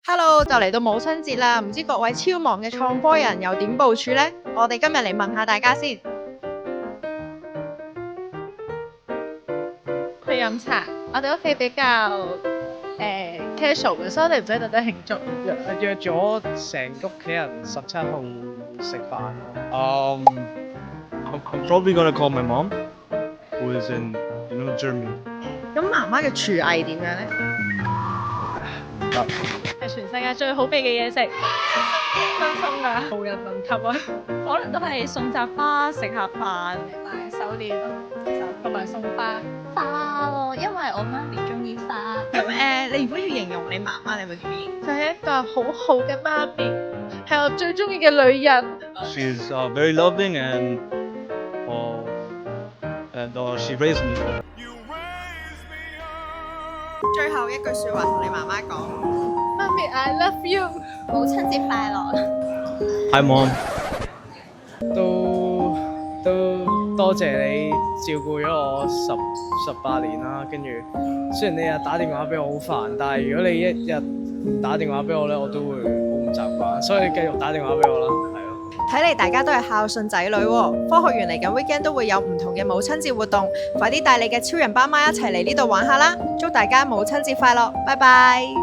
Hello，就嚟到母親節啦，唔知各位超忙嘅創科人又點部署呢？我哋今日嚟問下大家先。去飲茶，我哋屋企比較casual 嘅，所以我哋唔使特登慶祝。約咗成屋企人17號食飯咯。I'm probably gonna call my mom, who is in Germany. 咁媽媽嘅廚藝點樣呢？係全世界最好味嘅嘢食，真心㗎，無人能及啊！可能都係送扎花、食下飯、買手鏈同埋送花咯，因為我媽咪中意花。咁你如果要形容你媽媽，你會點形容？就係一個好好嘅媽咪，係我最中意嘅女人。She's very loving and she raised me. 最後一句説話同你媽媽講。媽咪，I love you，母親節快樂。Hi mom. 都多謝你照顧咗我18年啦，跟住雖然你日打電話俾我好煩，但係如果你一日唔打電話俾我咧，我都會好唔習慣，所以你繼續打電話俾我啦，係咯。睇嚟大家都係孝順仔女喎。科學園嚟緊 weekend 都會有唔同嘅母親節活動，快啲帶你嘅超人爸媽一齊嚟呢度玩下啦！祝大家母親節快樂，拜拜。